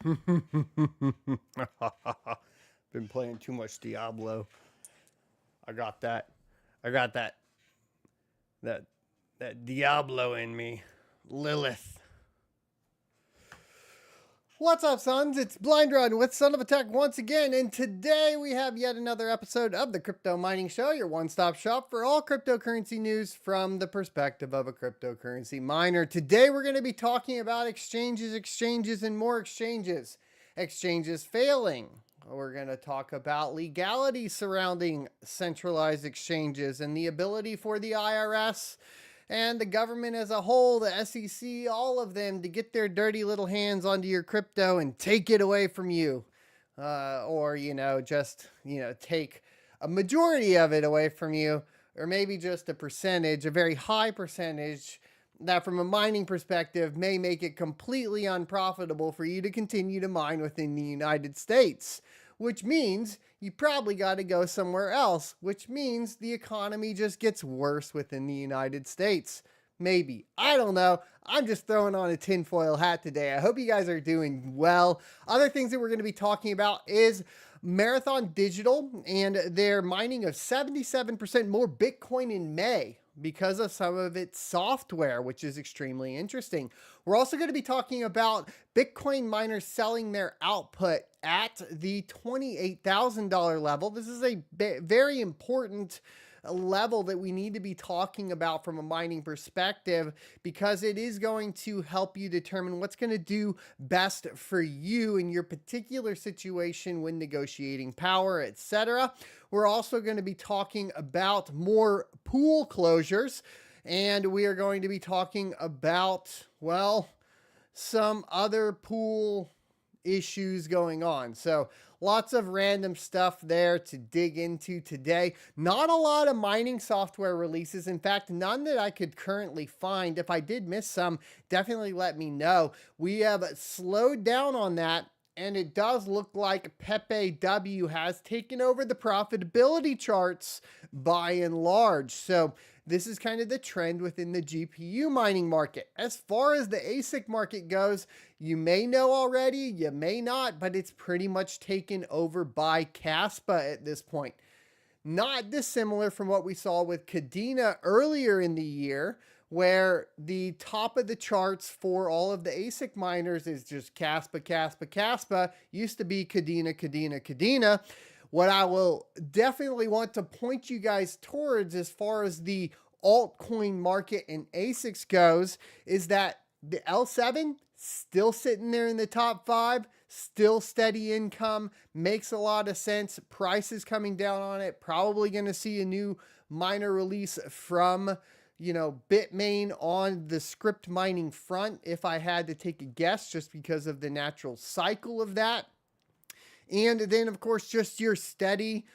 Been playing too much Diablo. I got that. I got that Diablo in me. Lilith. What's up, sons? It's Blind Run with Son of a Tech once again, and today we have yet another episode of the Crypto Mining Show, your one-stop shop for all cryptocurrency news from the perspective of a cryptocurrency miner. Today we're going to be talking about exchanges, and more exchanges. Exchanges failing. We're going to talk about legality surrounding centralized exchanges and the ability for the IRS and the government as a whole, the SEC, all of them, to get their dirty little hands onto your crypto and take it away from you. Or, take a majority of it away from you, or maybe just a percentage, a very high percentage that from a mining perspective may make it completely unprofitable for you to continue to mine within the United States. Which means you probably got to go somewhere else, which means the economy just gets worse within the United States. Maybe. I don't know. I'm just throwing on a tinfoil hat today. I hope you guys are doing well. Other things that we're going to be talking about is Marathon Digital and their mining of 77% more Bitcoin in May because of some of its software, which is extremely interesting. We're also going to be talking about Bitcoin miners selling their output at the $28,000 level. This is a very important level that we need to be talking about from a mining perspective, because it is going to help you determine what's going to do best for you in your particular situation when negotiating power, etc. We're also going to be talking about more pool closures, and we are going to be talking about, well, some other pool issues going on. So lots of random stuff there to dig into today. Not a lot of mining software releases. In fact, none that I could currently find. If I did miss some, definitely let me know. We have slowed down on that, and it does look like Pepe W has taken over the profitability charts by and large. So this is kind of the trend within the GPU mining market. As far as the ASIC market goes, you may know already, you may not, but it's pretty much taken over by Kaspa at this point. Not dissimilar from what we saw with Kadena earlier in the year, where the top of the charts for all of the ASIC miners is just Kaspa. Used to be Kadena. What I will definitely want to point you guys towards as far as the altcoin market and ASICs goes is that the L7 still sitting there in the top 5, still steady income, makes a lot of sense. Prices coming down on it. Probably going to see a new miner release from Bitmain on the script mining front, if I had to take a guess, just because of the natural cycle of that. And then, of course, just your steady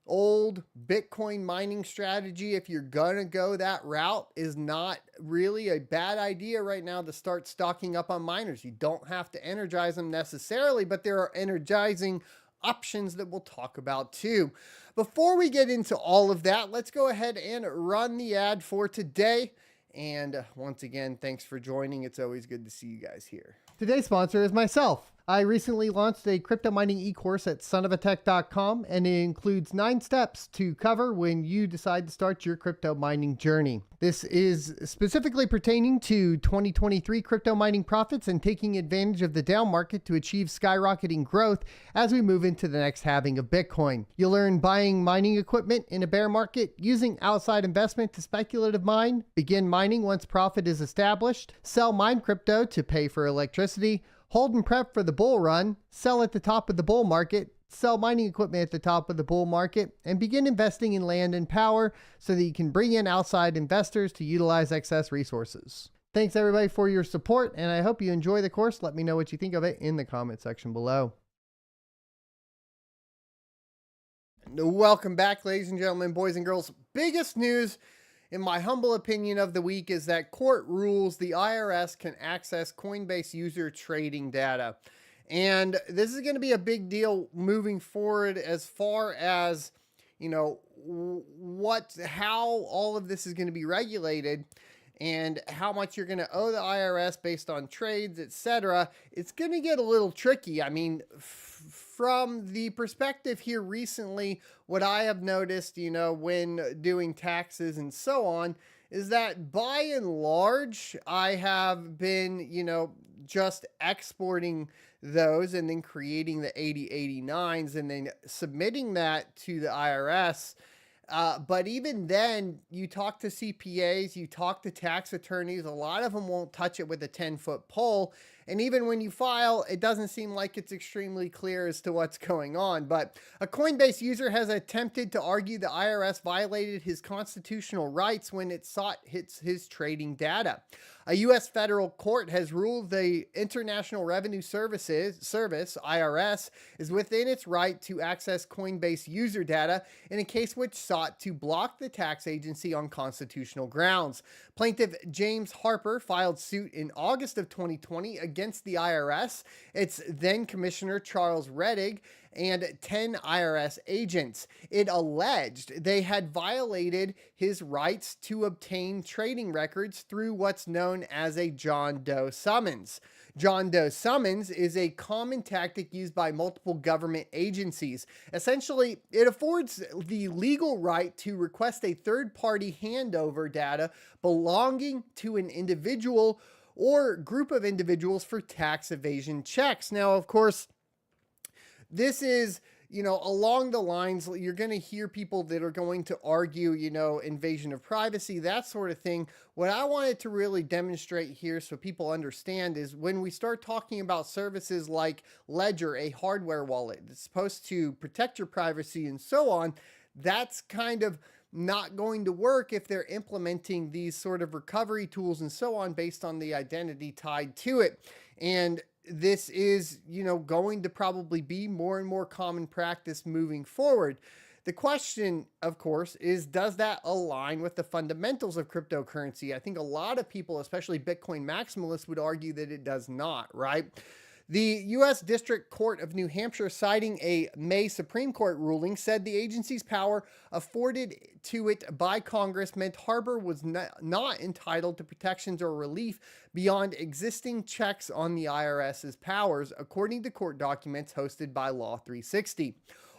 old Bitcoin mining strategy, if you're going to go that route, is not really a bad idea right now to start stocking up on miners. You don't have to energize them necessarily, but there are energizing options that we'll talk about too. Before we get into all of that, let's go ahead and run the ad for today. And once again, thanks for joining. It's always good to see you guys here. Today's sponsor is myself. I recently launched a crypto mining e-course at sonofatech.com, and it includes 9 steps to cover when you decide to start your crypto mining journey. This is specifically pertaining to 2023 crypto mining profits and taking advantage of the down market to achieve skyrocketing growth as we move into the next halving of Bitcoin. You'll learn buying mining equipment in a bear market, using outside investment to speculative mine, begin mining once profit is established, sell mine crypto to pay for electricity, hold and prep for the bull run, sell at the top of the bull market, sell mining equipment at the top of the bull market, and begin investing in land and power so that you can bring in outside investors to utilize excess resources. Thanks everybody for your support, and I hope you enjoy the course. Let me know what you think of it in the comment section below. Welcome back, ladies and gentlemen, boys and girls. Biggest news, in my humble opinion, of the week is that court rules the IRS can access Coinbase user trading data. And this is going to be a big deal moving forward as far as, how all of this is going to be regulated. and how much you're going to owe the IRS based on trades, etc., it's going to get a little tricky. I mean, from the perspective here recently, what I have noticed, when doing taxes and so on, is that by and large, I have been, just exporting those and then creating the 8089s and then submitting that to the IRS. But even then, you talk to CPAs, you talk to tax attorneys, a lot of them won't touch it with a 10-foot pole. And even when you file, it doesn't seem like it's extremely clear as to what's going on. But a Coinbase user has attempted to argue the IRS violated his constitutional rights when it sought his trading data. A U.S. federal court has ruled the International Revenue Service, IRS, is within its right to access Coinbase user data in a case which sought to block the tax agency on constitutional grounds. Plaintiff James Harper filed suit in August of 2020 against the IRS, its then Commissioner Charles Rettig, and 10 IRS agents. It alleged they had violated his rights to obtain trading records through what's known as a John Doe summons. John Doe summons is a common tactic used by multiple government agencies. Essentially, it affords the legal right to request a third-party handover data belonging to an individual or group of individuals for tax evasion checks. Now, of course, this is, along the lines, you're going to hear people that are going to argue, invasion of privacy, that sort of thing. What I wanted to really demonstrate here so people understand is when we start talking about services like Ledger, a hardware wallet that's supposed to protect your privacy and so on, that's kind of not going to work if they're implementing these sort of recovery tools and so on based on the identity tied to it. And this is, going to probably be more and more common practice moving forward. The question, of course, is does that align with the fundamentals of cryptocurrency? I think a lot of people, especially Bitcoin maximalists, would argue that it does not, right? The U.S. District Court of New Hampshire, citing a May Supreme Court ruling, said the agency's power afforded to it by Congress meant Harper was not entitled to protections or relief beyond existing checks on the IRS's powers, according to court documents hosted by Law 360.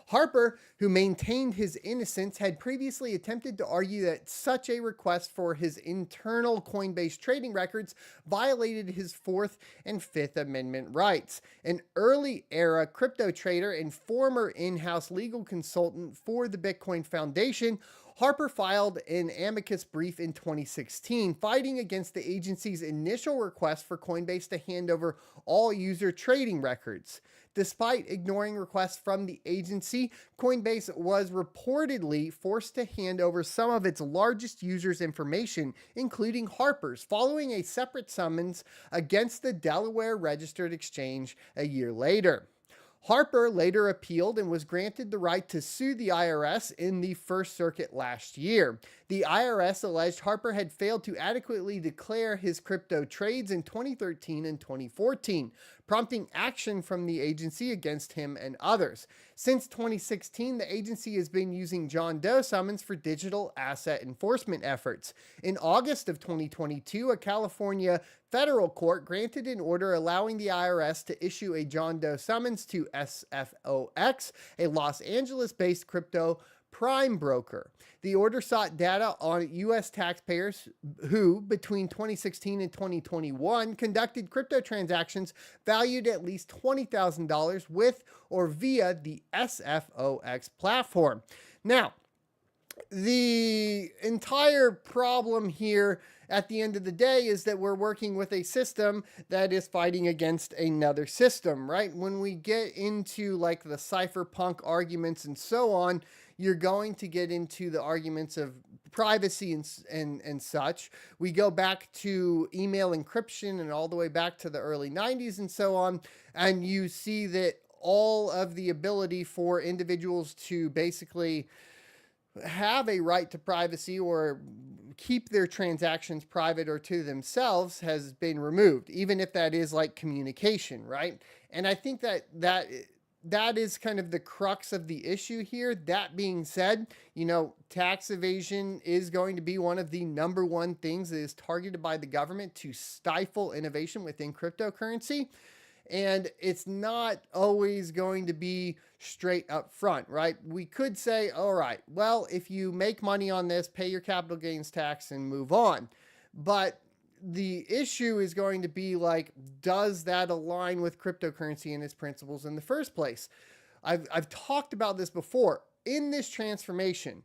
Harper, who maintained his innocence, had previously attempted to argue that such a request for his internal Coinbase trading records violated his Fourth and Fifth Amendment rights. An early-era crypto trader and former in-house legal consultant for the Bitcoin Foundation, Harper filed an amicus brief in 2016, fighting against the agency's initial request for Coinbase to hand over all user trading records. Despite ignoring requests from the agency, Coinbase was reportedly forced to hand over some of its largest users' information, including Harper's, following a separate summons against the Delaware Registered Exchange a year later. Harper later appealed and was granted the right to sue the IRS in the First Circuit last year. The IRS alleged Harper had failed to adequately declare his crypto trades in 2013 and 2014, prompting action from the agency against him and others. Since 2016, the agency has been using John Doe summons for digital asset enforcement efforts. In August of 2022, a California federal court granted an order allowing the IRS to issue a John Doe summons to SFOX, a Los Angeles-based crypto prime broker. The order sought data on U.S. taxpayers who, between 2016 and 2021, conducted crypto transactions valued at least $20,000 with or via the SFOX platform. Now, the entire problem here at the end of the day is that we're working with a system that is fighting against another system, right? When we get into like the cypherpunk arguments and so on, you're going to get into the arguments of privacy and such. We go back to email encryption and all the way back to the early 90s and so on, and you see that all of the ability for individuals to basically have a right to privacy or keep their transactions private or to themselves has been removed, even if that is like communication, right? And I think that that is kind of the crux of the issue here. That being said, tax evasion is going to be one of the number one things that is targeted by the government to stifle innovation within cryptocurrency. And it's not always going to be straight up front, right? We could say, all right, well, if you make money on this, pay your capital gains tax and move on. But the issue is going to be like, does that align with cryptocurrency and its principles in the first place? I've talked about this before. In this transformation,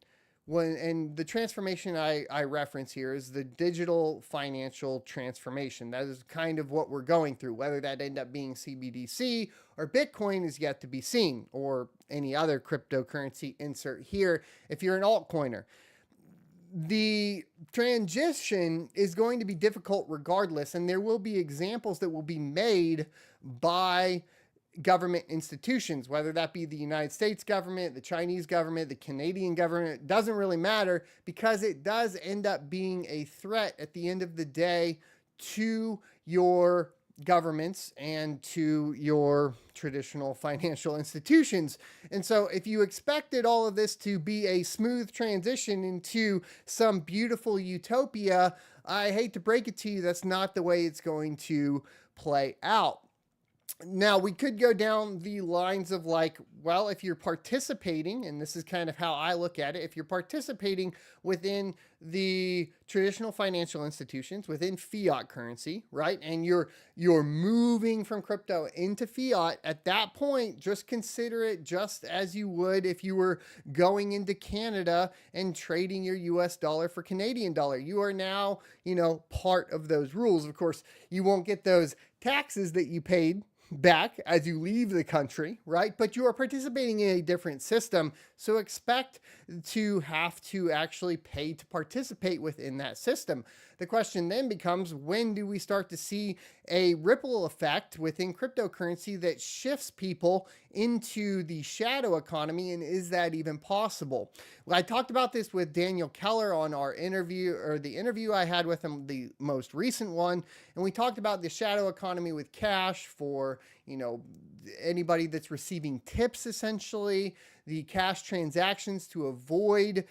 and the transformation I reference here is the digital financial transformation. That is kind of what we're going through. Whether that end up being CBDC or Bitcoin is yet to be seen, or any other cryptocurrency insert here if you're an altcoiner. The transition is going to be difficult regardless, and there will be examples that will be made by government institutions, whether that be the United States government, the Chinese government, the Canadian government. It doesn't really matter, because it does end up being a threat at the end of the day to your governments and to your traditional financial institutions. And so if you expected all of this to be a smooth transition into some beautiful utopia, I hate to break it to you, that's not the way it's going to play out. Now, we could go down the lines of like, well, if you're participating, and this is kind of how I look at it, if you're participating within the traditional financial institutions, within fiat currency, right, and you're moving from crypto into fiat, at that point, just consider it just as you would if you were going into Canada and trading your US dollar for Canadian dollar. You are now, part of those rules. Of course, you won't get those taxes that you paid back as you leave the country, right? But you are participating in a different system, so expect to have to actually pay to participate within that system. The question then becomes, when do we start to see a ripple effect within cryptocurrency that shifts people into the shadow economy, and is that even possible? Well, I talked about this with Daniel Keller on our interview, or the interview I had with him, the most recent one, and we talked about the shadow economy with cash for, anybody that's receiving tips, essentially, the cash transactions to avoid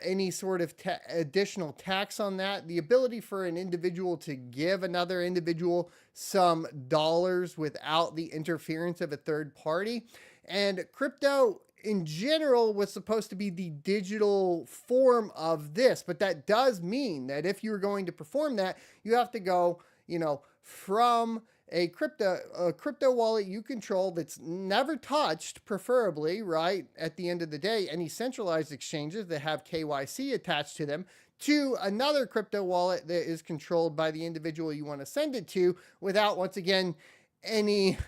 any sort of additional tax on that, the ability for an individual to give another individual some dollars without the interference of a third party. And crypto in general was supposed to be the digital form of this, but that does mean that if you're going to perform that, you have to go, from a crypto wallet you control that's never touched, preferably, right, at the end of the day, any centralized exchanges that have KYC attached to them, to another crypto wallet that is controlled by the individual you want to send it to, without, once again, any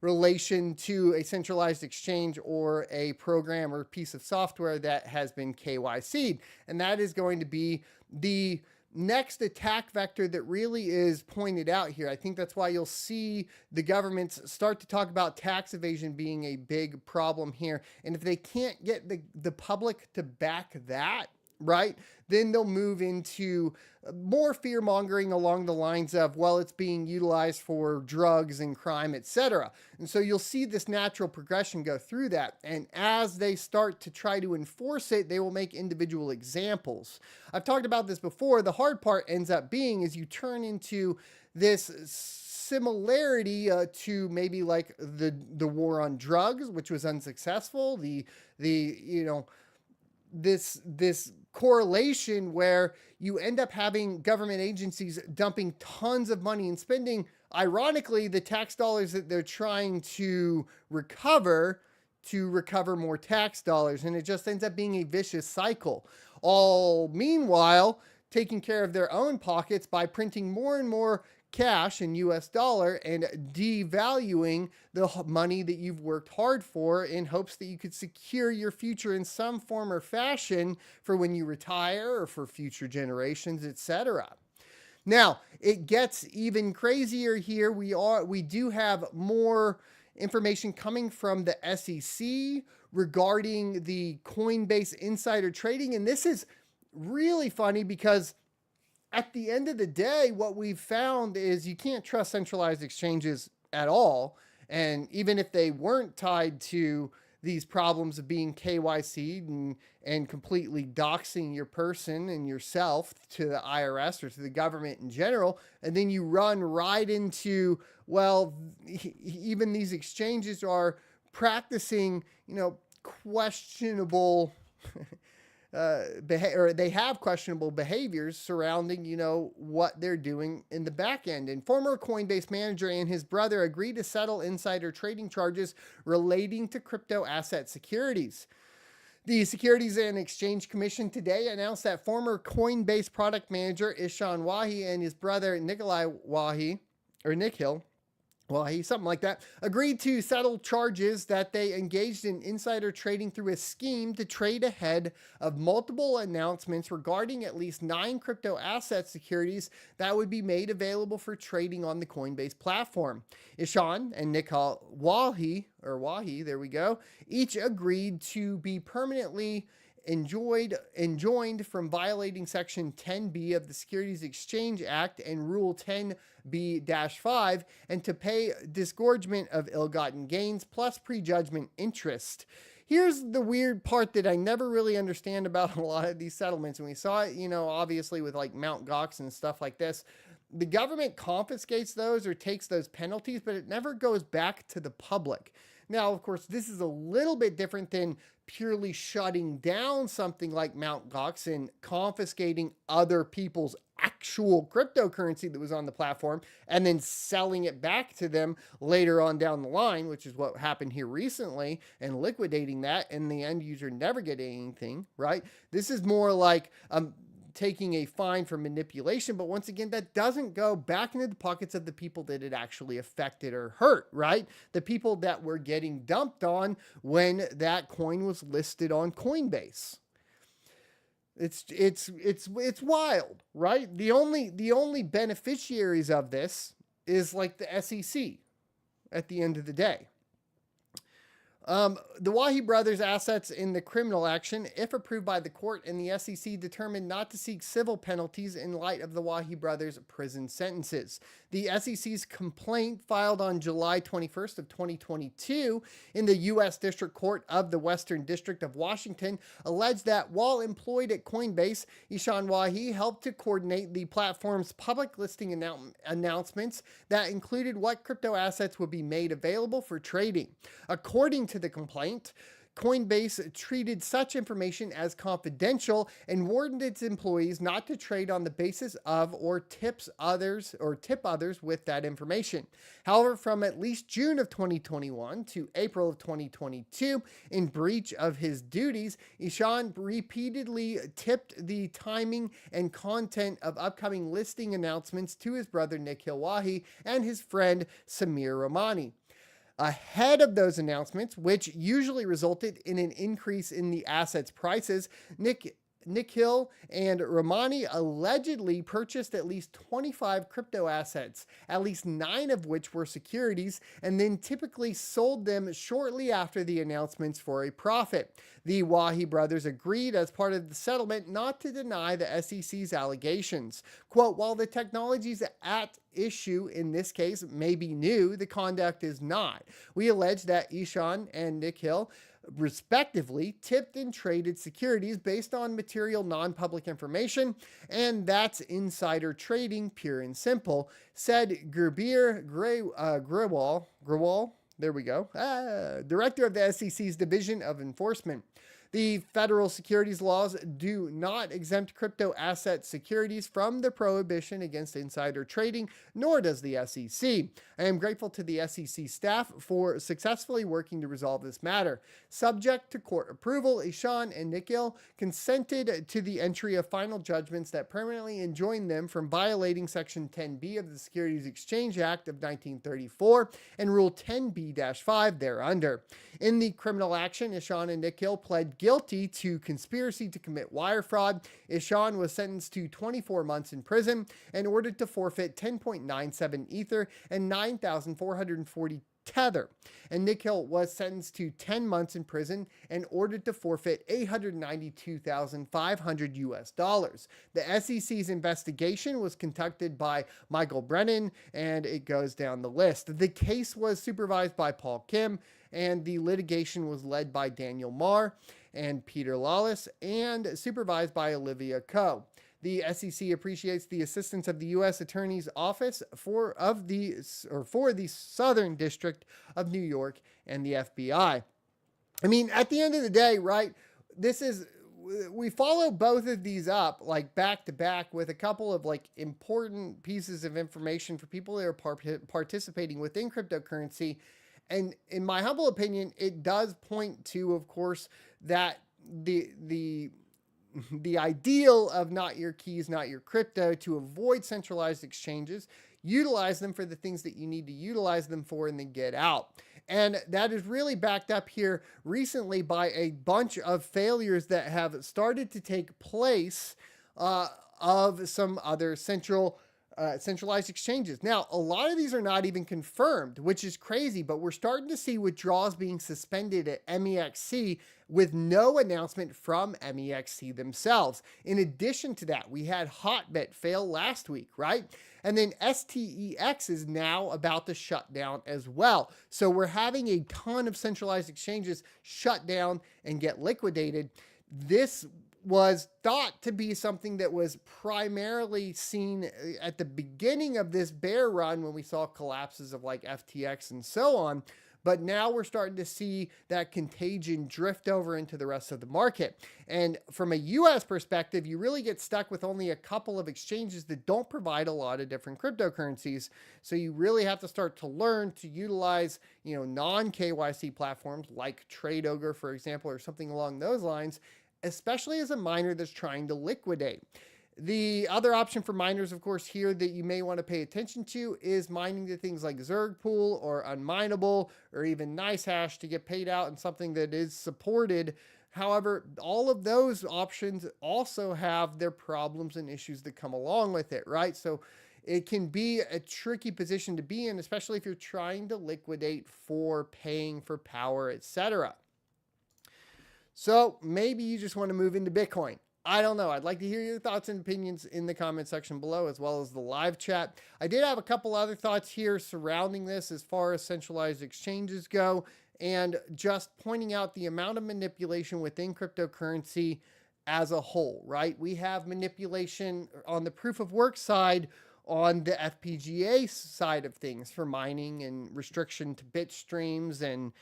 relation to a centralized exchange or a program or piece of software that has been KYC'd. And that is going to be the next attack vector that really is pointed out here. I think that's why you'll see the governments start to talk about tax evasion being a big problem here. And if they can't get the public to back that, right, then they'll move into more fear mongering along the lines of, well, it's being utilized for drugs and crime, etc. And so you'll see this natural progression go through that. And as they start to try to enforce it, they will make individual examples. I've talked about this before. The hard part ends up being is you turn into this similarity to maybe like the war on drugs, which was unsuccessful. This correlation where you end up having government agencies dumping tons of money and spending, ironically, the tax dollars that they're trying to recover more tax dollars. And it just ends up being a vicious cycle. All meanwhile, taking care of their own pockets by printing more and more cash in US dollar and devaluing the money that you've worked hard for in hopes that you could secure your future in some form or fashion for when you retire or for future generations, etc. Now, it gets even crazier here. We do have more information coming from the SEC regarding the Coinbase insider trading, and this is really funny because at the end of the day, what we've found is you can't trust centralized exchanges at all. And even if they weren't tied to these problems of being KYC'd and completely doxing your person and yourself to the IRS or to the government in general, and then you run right into, well, even these exchanges are practicing, questionable or they have questionable behaviors surrounding, what they're doing in the back end. And former Coinbase manager and his brother agreed to settle insider trading charges relating to crypto asset securities. The Securities and Exchange Commission today announced that former Coinbase product manager Ishan Wahi and his brother Nikolai Wahi, or Nikhil Wahi, something like that, agreed to settle charges that they engaged in insider trading through a scheme to trade ahead of multiple announcements regarding at least 9 crypto asset securities that would be made available for trading on the Coinbase platform. Ishan and Nikhil Wahi, there we go, each agreed to be permanently enjoined from violating Section 10B of the Securities Exchange Act and Rule 10B-5 and to pay disgorgement of ill-gotten gains plus prejudgment interest. Here's the weird part that I never really understand about a lot of these settlements. And we saw it, obviously with like Mt. Gox and stuff like this. The government confiscates those or takes those penalties, but it never goes back to the public. Now, of course, this is a little bit different than purely shutting down something like Mt. Gox and confiscating other people's actual cryptocurrency that was on the platform and then selling it back to them later on down the line, which is what happened here recently, and liquidating that, and the end user never getting anything, right? This is more like taking a fine for manipulation, but once again, that doesn't go back into the pockets of the people that it actually affected or hurt, right? The people that were getting dumped on when that coin was listed on Coinbase. It's wild, right? The only beneficiaries of this is like the SEC at the end of the day. The Wahi brothers' assets in the criminal action, if approved by the court, and the SEC determined not to seek civil penalties in light of the Wahi brothers' prison sentences. The SEC's complaint, filed on July 21st of 2022 in the U.S. District Court of the Western District of Washington, alleged that while employed at Coinbase, Ishan Wahi helped to coordinate the platform's public listing announcements that included what crypto assets would be made available for trading. According to the complaint, Coinbase treated such information as confidential and warned its employees not to trade on the basis of or tip others with that information. However, from at least June of 2021 to April of 2022, in breach of his duties, Ishan repeatedly tipped the timing and content of upcoming listing announcements to his brother Nikhil Wahi and his friend Samir Ramani. Ahead of those announcements, which usually resulted in an increase in the assets' prices, Nikhil and Ramani allegedly purchased at least 25 crypto assets, at least 9 of which were securities, and then typically sold them shortly after the announcements for a profit. The Wahi brothers agreed as part of the settlement not to deny the SEC's allegations. Quote, while the technologies at issue in this case may be new, the conduct is not. We allege that Ishan and Nikhil respectively tipped and traded securities based on material non-public information, and that's insider trading, pure and simple, said Gurbir Grewal, there we go, director of the SEC's Division of Enforcement. The federal securities laws do not exempt crypto asset securities from the prohibition against insider trading, nor does the SEC. I am grateful to the SEC staff for successfully working to resolve this matter. Subject to court approval, Ishan and Nikhil consented to the entry of final judgments that permanently enjoin them from violating Section 10B of the Securities Exchange Act of 1934 and Rule 10B-5 thereunder. In the criminal action, Ishan and Nikhil pled guilty to conspiracy to commit wire fraud. Ishan was sentenced to 24 months in prison and ordered to forfeit 10.97 Ether and $9,442 Tether. And Nikhil was sentenced to 10 months in prison and ordered to forfeit $892,500. The SEC's investigation was conducted by Michael Brennan, and it goes down the list. The case was supervised by Paul Kim, and the litigation was led by Daniel Marr and Peter Lawless, and supervised by Olivia Coe. The SEC appreciates the assistance of the U.S. Attorney's Office for the Southern District of New York and the FBI. I mean, at the end of the day, right, we follow both of these up like back to back with a couple of like important pieces of information for people that are participating within cryptocurrency. And in my humble opinion, it does point to, of course, that the ideal of not your keys, not your crypto, to avoid centralized exchanges, utilize them for the things that you need to utilize them for, and then get out. And that is really backed up here recently by a bunch of failures that have started to take place of some other centralized exchanges. Now, a lot of these are not even confirmed, which is crazy, but we're starting to see withdrawals being suspended at MEXC with no announcement from MEXC themselves. In addition to that, we had Hotbit fail last week, right? And then STEX is now about to shut down as well. So we're having a ton of centralized exchanges shut down and get liquidated. This was thought to be something that was primarily seen at the beginning of this bear run when we saw collapses of like FTX and so on. But now we're starting to see that contagion drift over into the rest of the market. And from a US perspective, you really get stuck with only a couple of exchanges that don't provide a lot of different cryptocurrencies. So you really have to start to learn to utilize, non-KYC platforms like TradeOgre, for example, or something along those lines, especially as a miner that's trying to liquidate. The other option for miners, of course, here that you may want to pay attention to is mining the things like Zerg Pool or Unminable or even NiceHash to get paid out in something that is supported. However, all of those options also have their problems and issues that come along with it, right? So it can be a tricky position to be in, especially if you're trying to liquidate for paying for power, etc. So maybe you just want to move into Bitcoin. I don't know. I'd like to hear your thoughts and opinions in the comment section below, as well as the live chat. I did have a couple other thoughts here surrounding this as far as centralized exchanges go, and just pointing out the amount of manipulation within cryptocurrency as a whole, right? We have manipulation on the proof of work side, on the FPGA side of things for mining and restriction to bit streams and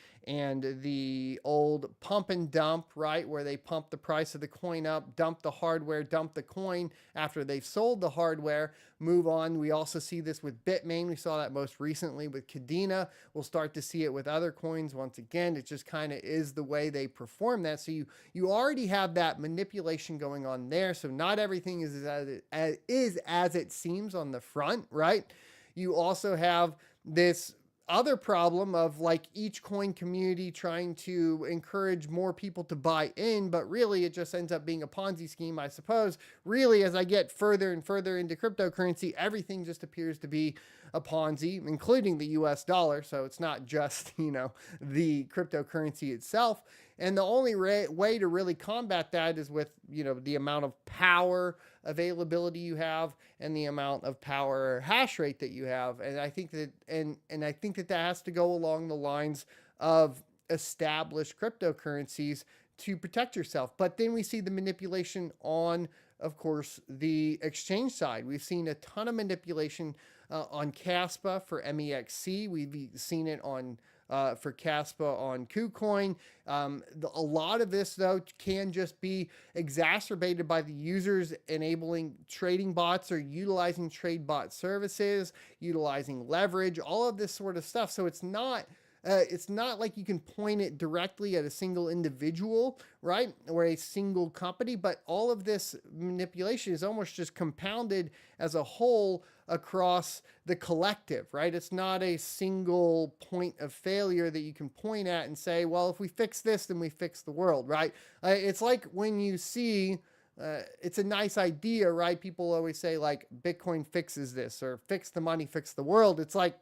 the old pump and dump, right, where they pump the price of the coin up, dump the hardware, dump the coin after they've sold the hardware, move on. We also see this with Bitmain. We saw that most recently with Kadena. We'll start to see it with other coins once again. It just kind of is the way they perform that. So you already have that manipulation going on there. So not everything is as it seems on the front, right? You also have this other problem of like each coin community trying to encourage more people to buy in, but really it just ends up being a Ponzi scheme, I suppose. Really, as I get further and further into cryptocurrency, everything just appears to be a Ponzi, including the US dollar. So it's not just, the cryptocurrency itself. And the only way to really combat that is with, the amount of power availability you have and the amount of power hash rate that you have. And I think that, and I think that has to go along the lines of established cryptocurrencies to protect yourself. But then we see the manipulation on, of course, the exchange side. We've seen a ton of manipulation on kaspa for MEXC. We've seen it on for kaspa on KuCoin. A lot of this, though, can just be exacerbated by the users enabling trading bots or utilizing trade bot services, utilizing leverage, all of this sort of stuff. So it's not like you can point it directly at a single individual, right, or a single company, but all of this manipulation is almost just compounded as a whole across the collective, right? It's not a single point of failure that you can point at and say, well, if we fix this, then we fix the world, right? It's like when you see, it's a nice idea, right? People always say like Bitcoin fixes this or fix the money, fix the world. It's like,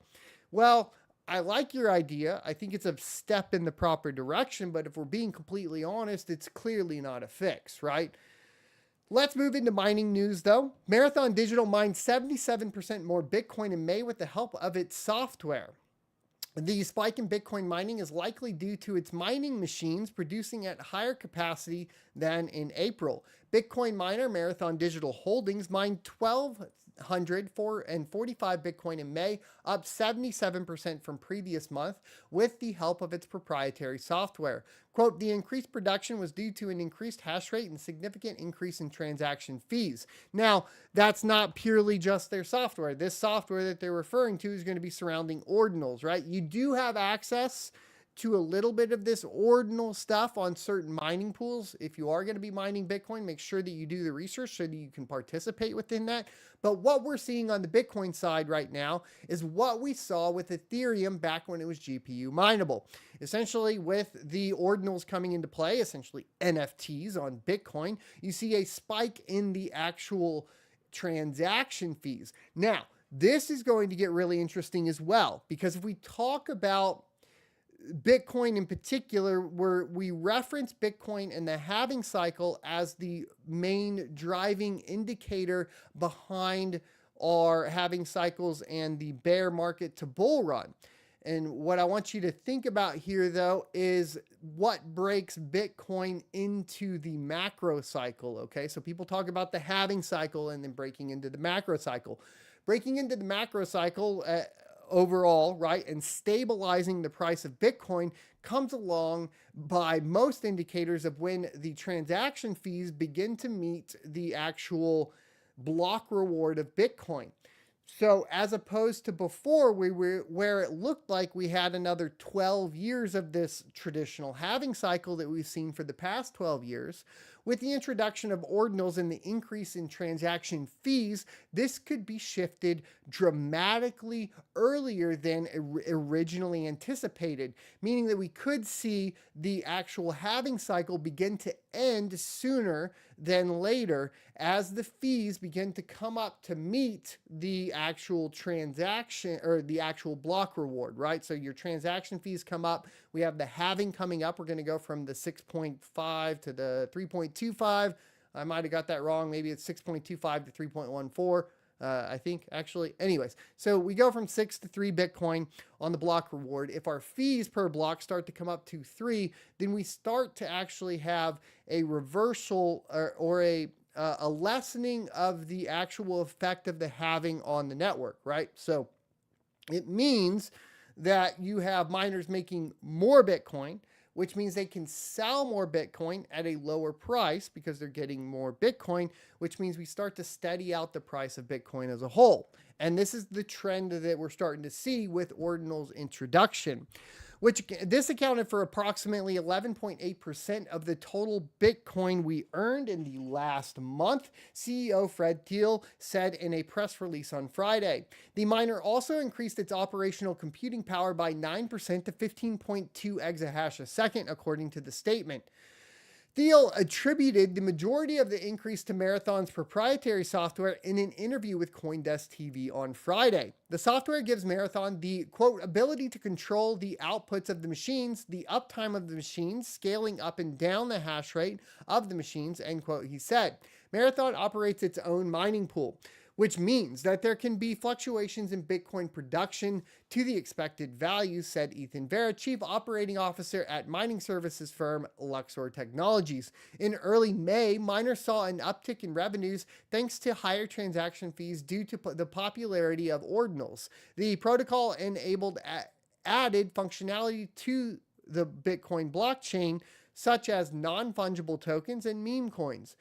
well, I like your idea. I think it's a step in the proper direction, but if we're being completely honest, it's clearly not a fix, right? Let's move into mining news though. Marathon Digital mined 77% more Bitcoin in May with the help of its software. The spike in Bitcoin mining is likely due to its mining machines producing at higher capacity than in April. Bitcoin miner Marathon Digital Holdings mined 1,245 Bitcoin in May, up 77% from previous month, with the help of its proprietary software. Quote, the increased production was due to an increased hash rate and significant increase in transaction fees. Now, that's not purely just their software. This software that they're referring to is going to be surrounding ordinals, right? You do have access to a little bit of this ordinal stuff on certain mining pools. If you are going to be mining Bitcoin, make sure that you do the research so that you can participate within that. But what we're seeing on the Bitcoin side right now is what we saw with Ethereum back when it was GPU mineable. Essentially, with the ordinals coming into play, essentially NFTs on Bitcoin, you see a spike in the actual transaction fees. Now, this is going to get really interesting as well, because if we talk about Bitcoin in particular, where we reference Bitcoin and the halving cycle as the main driving indicator behind our halving cycles and the bear market to bull run. And what I want you to think about here, though, is what breaks Bitcoin into the macro cycle, okay? So people talk about the halving cycle and then breaking into the macro cycle. Breaking into the macro cycle, overall, right, and stabilizing the price of Bitcoin comes along by most indicators of when the transaction fees begin to meet the actual block reward of Bitcoin. So as opposed to before, where it looked like we had another 12 years of this traditional halving cycle that we've seen for the past 12 years, with the introduction of ordinals and the increase in transaction fees, this could be shifted dramatically earlier than originally anticipated, meaning that we could see the actual halving cycle begin to end sooner than later as the fees begin to come up to meet the actual transaction or the actual block reward, right? So your transaction fees come up. We have the halving coming up. We're going to go from the 6.5 to the 3.25. I might have got that wrong. Maybe it's 6.25 to 3.14. I think actually. Anyways, so we go from 6 to 3 Bitcoin on the block reward. If our fees per block start to come up to 3, then we start to actually have a reversal or a lessening of the actual effect of the halving on the network, right? So it means that you have miners making more Bitcoin, which means they can sell more Bitcoin at a lower price because they're getting more Bitcoin, which means we start to steady out the price of Bitcoin as a whole. And this is the trend that we're starting to see with ordinals introduction, which this accounted for approximately 11.8% of the total Bitcoin we earned in the last month, CEO Fred Thiel said in a press release on Friday. The miner also increased its operational computing power by 9% to 15.2 exahash a second, according to the statement. Thiel attributed the majority of the increase to Marathon's proprietary software in an interview with CoinDesk TV on Friday. The software gives Marathon the, quote, ability to control the outputs of the machines, the uptime of the machines, scaling up and down the hash rate of the machines, end quote, he said. Marathon operates its own mining pool, which means that there can be fluctuations in Bitcoin production to the expected value, said Ethan Vera, Chief Operating Officer at mining services firm Luxor Technologies. In early May, miners saw an uptick in revenues thanks to higher transaction fees due to the popularity of ordinals. The protocol enabled added functionality to the Bitcoin blockchain, such as non-fungible tokens and meme coins,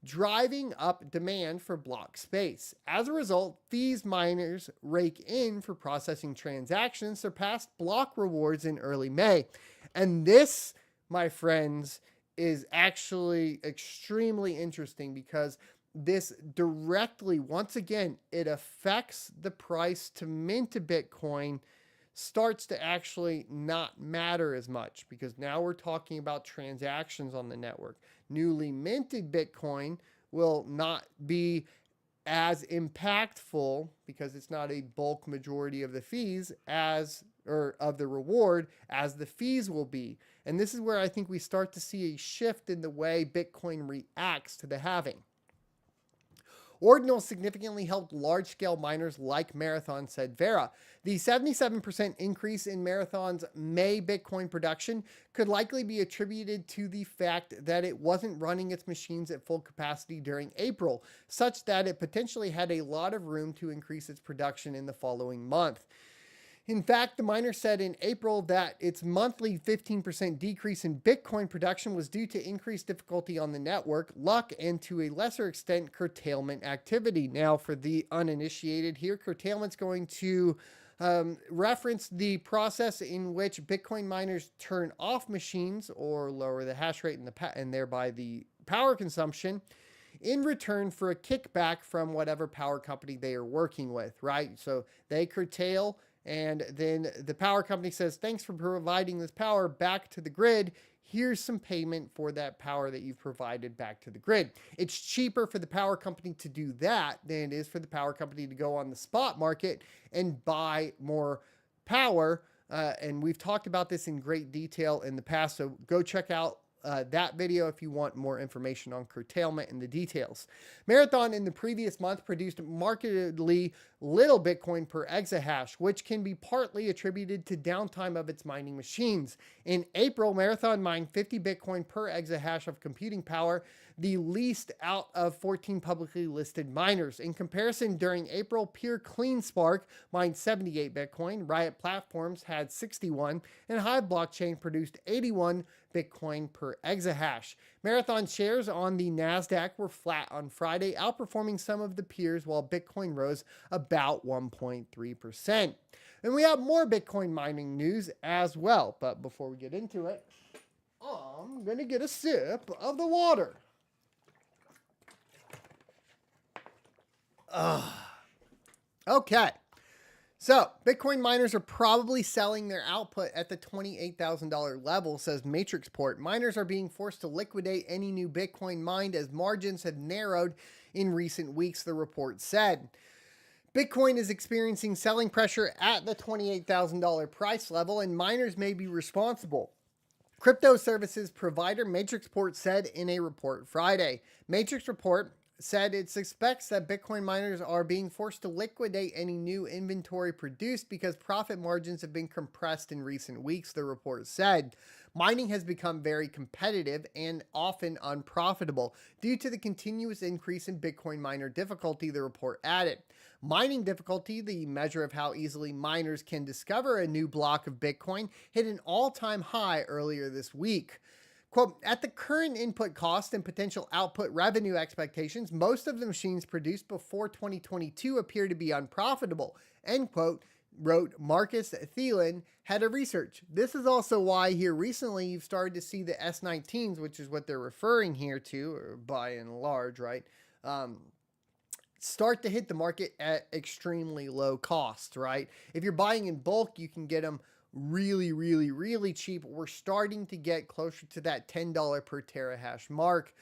driving up demand for block space. As a result, fees miners rake in for processing transactions surpassed block rewards in early May. And this, my friends, is actually extremely interesting because this directly, once again, it affects the price to mint a Bitcoin, starts to actually not matter as much because now we're talking about transactions on the network. Newly minted Bitcoin will not be as impactful, because it's not a bulk majority of the fees or of the reward, as the fees will be. And this is where I think we start to see a shift in the way Bitcoin reacts to the halving. Ordinal significantly helped large-scale miners like Marathon, said Vera. The 77% increase in Marathon's May Bitcoin production could likely be attributed to the fact that it wasn't running its machines at full capacity during April, such that it potentially had a lot of room to increase its production in the following month. In fact, the miner said in April that its monthly 15% decrease in Bitcoin production was due to increased difficulty on the network, luck, and to a lesser extent, curtailment activity. Now, for the uninitiated here, curtailment's going to reference the process in which Bitcoin miners turn off machines or lower the hash rate and thereby the power consumption in return for a kickback from whatever power company they are working with, right? So they curtail, and then the power company says, thanks for providing this power back to the grid. Here's some payment for that power that you've provided back to the grid. It's cheaper for the power company to do that than it is for the power company to go on the spot market and buy more power. And we've talked about this in great detail in the past, so go check out that video if you want more information on curtailment and the details. Marathon in the previous month produced markedly little Bitcoin per exahash, which can be partly attributed to downtime of its mining machines. In April, Marathon mined 50 Bitcoin per exahash of computing power, the least out of 14 publicly listed miners. In comparison, during April, Pure CleanSpark mined 78 Bitcoin, Riot Platforms had 61, and Hive Blockchain produced 81 Bitcoin per exahash. Marathon shares on the NASDAQ were flat on Friday, outperforming some of the peers, while Bitcoin rose about 1.3%. And we have more Bitcoin mining news as well. But before we get into it, I'm going to get a sip of the water. Okay. So, Bitcoin miners are probably selling their output at the $28,000 level, says Matrixport. Miners are being forced to liquidate any new Bitcoin mined as margins have narrowed in recent weeks, the report said. Bitcoin is experiencing selling pressure at the $28,000 price level, and miners may be responsible. Crypto services provider Matrixport said in a report Friday. Matrixport said it suspects that Bitcoin miners are being forced to liquidate any new inventory produced because profit margins have been compressed in recent weeks, the report said. Mining has become very competitive and often unprofitable due to the continuous increase in Bitcoin miner difficulty, the report added. Mining difficulty, the measure of how easily miners can discover a new block of Bitcoin, hit an all-time high earlier this week. Quote, at the current input cost and potential output revenue expectations, most of the machines produced before 2022 appear to be unprofitable, end quote, wrote Marcus Thielen, head of research. This is also why here recently you've started to see the S19s, which is what they're referring here to, or by and large, right, start to hit the market at extremely low cost, right? If you're buying in bulk, you can get them really, really, really cheap. We're starting to get closer to that $10 per terahash mark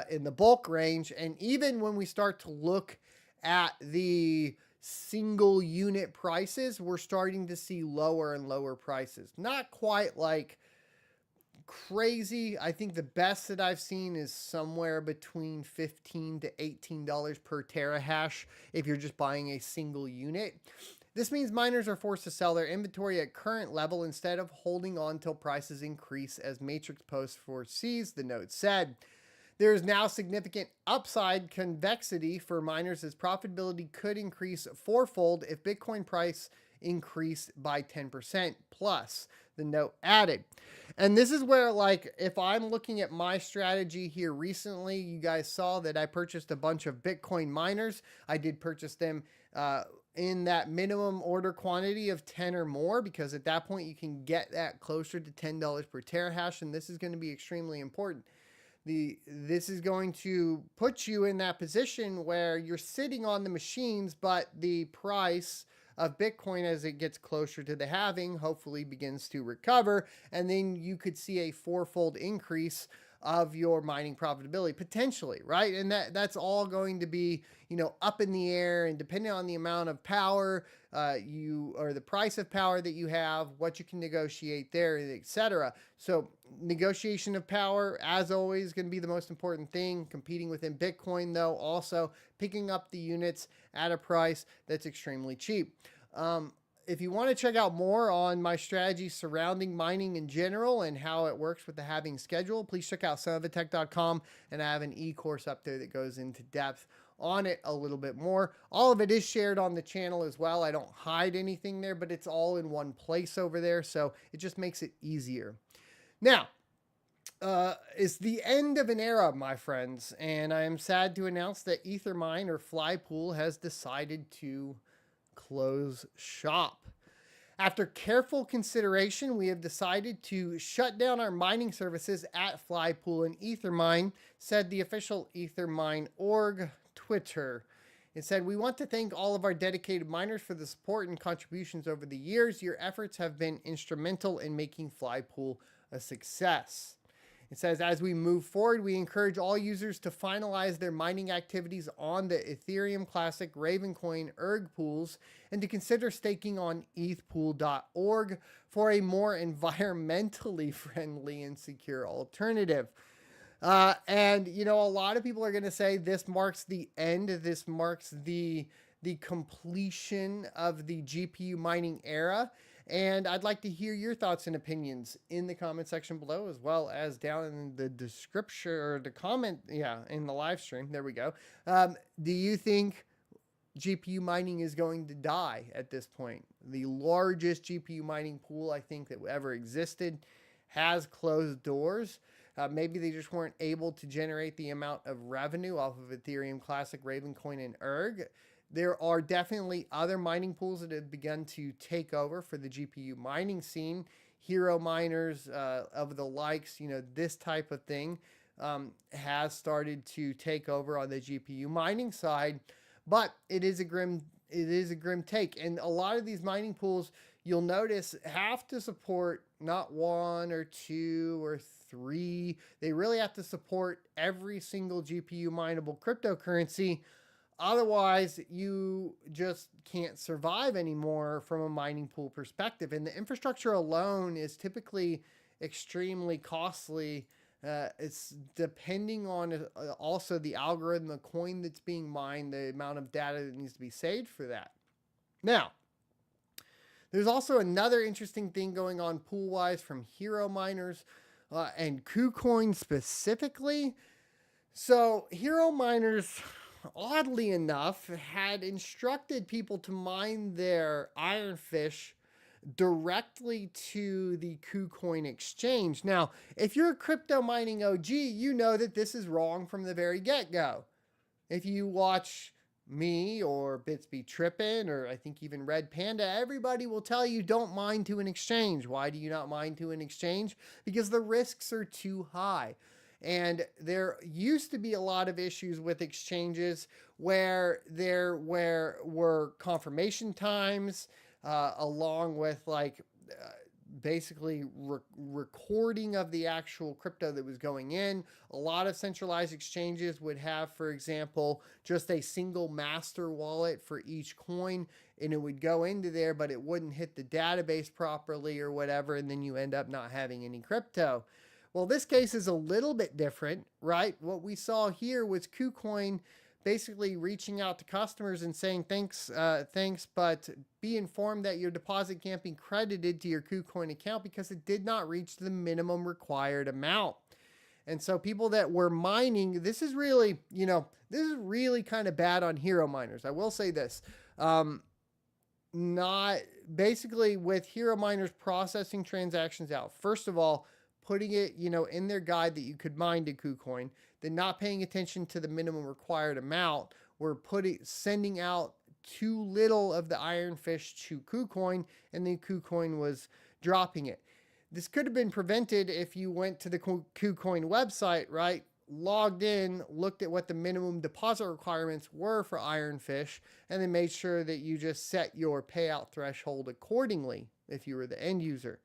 in the bulk range. And even when we start to look at the single unit prices, we're starting to see lower and lower prices. Not quite like crazy. I think the best that I've seen is somewhere between $15 to $18 per terahash if you're just buying a single unit. This means miners are forced to sell their inventory at current level instead of holding on till prices increase, as Matrix Post foresees, the note said. There is now significant upside convexity for miners as profitability could increase fourfold if Bitcoin price increased by 10% plus, the note added. And this is where, like, if I'm looking at my strategy here recently, you guys saw that I purchased a bunch of Bitcoin miners. I did purchase them in that minimum order quantity of 10 or more, because at that point you can get that closer to $10 per terahash, and this is going to be extremely important. This is going to put you in that position where you're sitting on the machines, but the price of Bitcoin as it gets closer to the halving hopefully begins to recover, and then you could see a fourfold increase of your mining profitability potentially, right? And that's all going to be, up in the air, and depending on the amount of power or the price of power that you have, what you can negotiate there, etc. So negotiation of power, as always, is going to be the most important thing. Competing within Bitcoin, though, also picking up the units at a price that's extremely cheap. If you want to check out more on my strategy surrounding mining in general and how it works with the halving schedule, please check out sonofitech.com, and I have an e-course up there that goes into depth on it a little bit more. All of it is shared on the channel as well. I don't hide anything there, but it's all in one place over there, so it just makes it easier. Now, it's the end of an era, my friends, and I am sad to announce that Ethermine, or Flypool, has decided to close shop. After careful consideration, we have decided to shut down our mining services at Flypool and Ethermine, said the official Ethermine org Twitter. It said, "We want to thank all of our dedicated miners for the support and contributions over the years. Your efforts have been instrumental in making Flypool a success." It says, "As we move forward, we encourage all users to finalize their mining activities on the Ethereum Classic, Ravencoin, Ergo pools, and to consider staking on ethpool.org for a more environmentally friendly and secure alternative." And, a lot of people are going to say this marks the end. This marks the completion of the GPU mining era. And I'd like to hear your thoughts and opinions in the comment section below, as well as down in the description or the comment, in the live stream. There we go. Do you think GPU mining is going to die at this point? The largest GPU mining pool, I think, that ever existed has closed doors. Maybe they just weren't able to generate the amount of revenue off of Ethereum Classic, Ravencoin, and Ergo. There are definitely other mining pools that have begun to take over for the GPU mining scene. Hero miners of the likes, this type of thing has started to take over on the GPU mining side. But it is a grim take. And a lot of these mining pools, you'll notice, have to support not one or two or three. They really have to support every single GPU mineable cryptocurrency. Otherwise, you just can't survive anymore from a mining pool perspective. And the infrastructure alone is typically extremely costly. It's depending on also the algorithm, the coin that's being mined, the amount of data that needs to be saved for that. Now, there's also another interesting thing going on pool-wise from hero miners and KuCoin specifically. So hero miners, oddly enough, had instructed people to mine their Ironfish directly to the KuCoin exchange. Now, if you're a crypto mining OG, you know that this is wrong from the very get-go. If you watch me or Bits Be Trippin', or I think even Red Panda, everybody will tell you don't mine to an exchange. Why do you not mine to an exchange? Because the risks are too high. And there used to be a lot of issues with exchanges where there were confirmation times, along with basically recording of the actual crypto that was going in. A lot of centralized exchanges would have, for example, just a single master wallet for each coin, and it would go into there, but it wouldn't hit the database properly or whatever, and then you end up not having any crypto. Well, this case is a little bit different, right? What we saw here was KuCoin basically reaching out to customers and saying, thanks, but be informed that your deposit can't be credited to your KuCoin account because it did not reach the minimum required amount. And so people that were mining, this is really kind of bad on hero miners. I will say this, not basically with hero miners processing transactions out. First of all, putting it, in their guide that you could mine to KuCoin, then not paying attention to the minimum required amount, were sending out too little of the Ironfish to KuCoin, and then KuCoin was dropping it. This could have been prevented if you went to the KuCoin website, right? Logged in, looked at what the minimum deposit requirements were for Ironfish, and then made sure that you just set your payout threshold accordingly if you were the end user.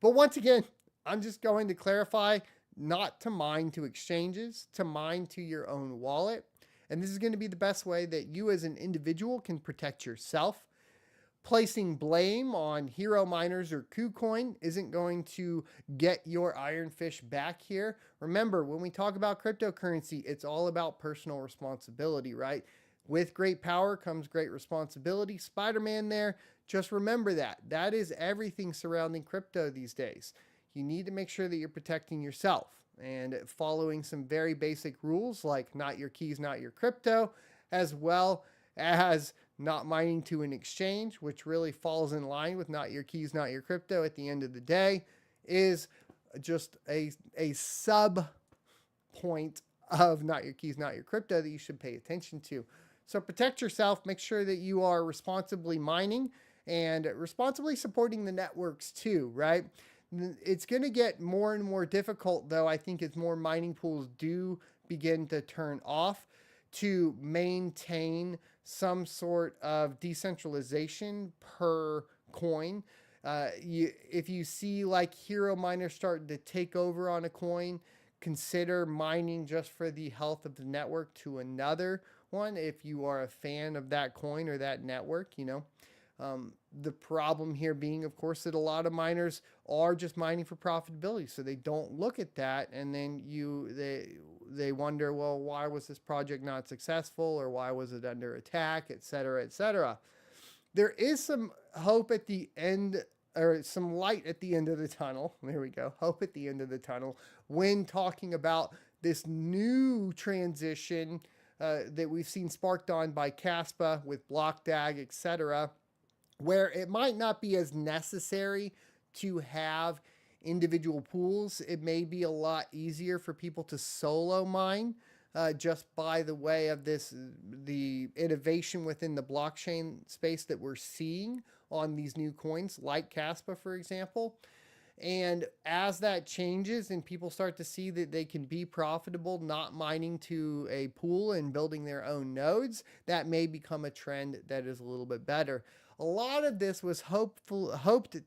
But once again, I'm just going to clarify, not to mine to exchanges, to mine to your own wallet. And this is going to be the best way that you as an individual can protect yourself. Placing blame on hero miners or KuCoin isn't going to get your ironfish back here. Remember, when we talk about cryptocurrency, it's all about personal responsibility, right? With great power comes great responsibility. Spider-Man there, just remember that. That is everything surrounding crypto these days. You need to make sure that you're protecting yourself and following some very basic rules like not your keys, not your crypto, as well as not mining to an exchange, which really falls in line with not your keys, not your crypto at the end of the day, is just a sub point of not your keys, not your crypto that you should pay attention to. So protect yourself, make sure that you are responsibly mining and responsibly supporting the networks too, right? It's going to get more and more difficult, though, I think, as more mining pools do begin to turn off, to maintain some sort of decentralization per coin. If you see like hero miners starting to take over on a coin, consider mining just for the health of the network to another one if you are a fan of that coin or that network, you know. The problem here being, of course, that a lot of miners are just mining for profitability, so they don't look at that, and then they wonder, well, why was this project not successful, or why was it under attack, etc., etc. There is some hope at the end, or some light at the end of the tunnel. There we go, hope at the end of the tunnel when talking about this new transition that we've seen sparked on by kaspa with BlockDAG, etc., where it might not be as necessary to have individual pools. It may be a lot easier for people to solo mine just by the way of the innovation within the blockchain space that we're seeing on these new coins like kaspa, for example. And as that changes and people start to see that they can be profitable not mining to a pool and building their own nodes, that may become a trend that is a little bit better. A lot of this was hoped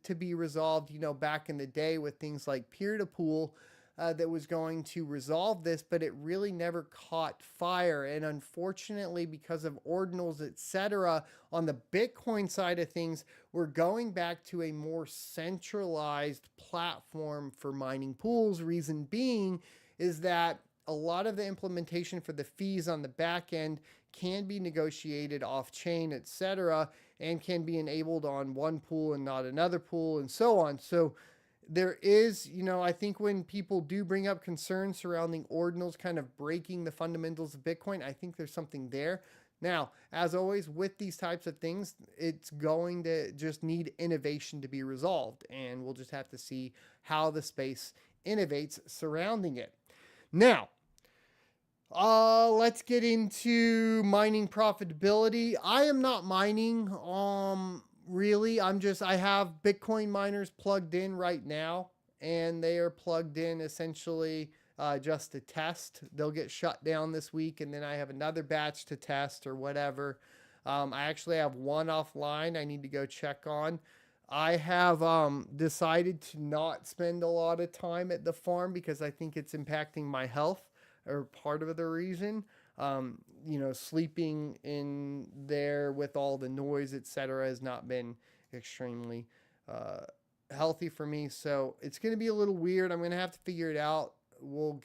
to be resolved, you know, back in the day with things like peer-to-pool that was going to resolve this, but it really never caught fire. And unfortunately, because of ordinals, etc., on the Bitcoin side of things, we're going back to a more centralized platform for mining pools. Reason being is that a lot of the implementation for the fees on the back end can be negotiated off-chain, etc., and can be enabled on one pool and not another pool, and so on. So there is, you know, I think when people do bring up concerns surrounding ordinals kind of breaking the fundamentals of Bitcoin, I think there's something there. Now, as always, with these types of things, it's going to just need innovation to be resolved, and we'll just have to see how the space innovates surrounding it. Now, let's get into mining profitability. I am not mining, really. I have Bitcoin miners plugged in right now, and they are plugged in essentially just to test. They'll get shut down this week, and then I have another batch to test or whatever. I actually have one offline I need to go check on. I have decided to not spend a lot of time at the farm because I think it's impacting my health, or part of the reason. You know, sleeping in there with all the noise, etc., has not been extremely healthy for me. So it's going to be a little weird. I'm going to have to figure it out. We'll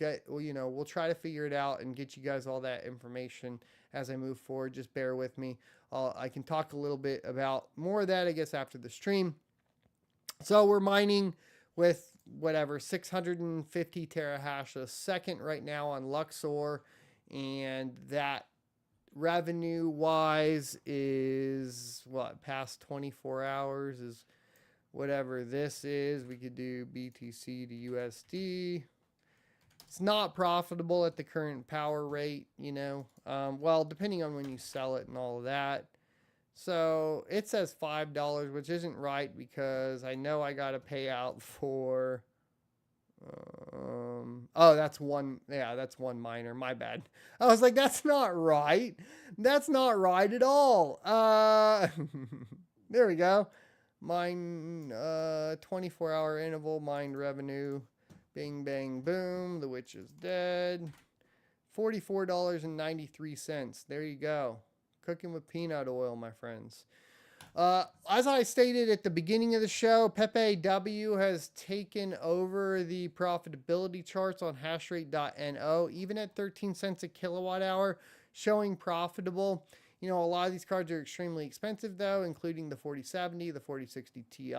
try to figure it out and get you guys all that information as I move forward. Just bear with me. I can talk a little bit about more of that, I guess, after the stream. So we're mining with whatever 650 terahash a second right now on Luxor, and that revenue wise is what, past 24 hours is whatever this is. We could do BTC to USD. It's not profitable at the current power rate, you know, well, depending on when you sell it and all of that. So it says $5, which isn't right because I know I got to pay out for, oh, that's one miner. My bad. I was like, that's not right. That's not right at all. There we go. Mine, 24-hour interval, mine revenue, Bing, bang, boom. The witch is dead. $44.93. There you go. Cooking with peanut oil, my friends. As I stated at the beginning of the show, Pepe W has taken over the profitability charts on hashrate.no, even at 13 cents a kilowatt hour, showing profitable. You know, a lot of these cards are extremely expensive, though, including the 4070, the 4060 Ti,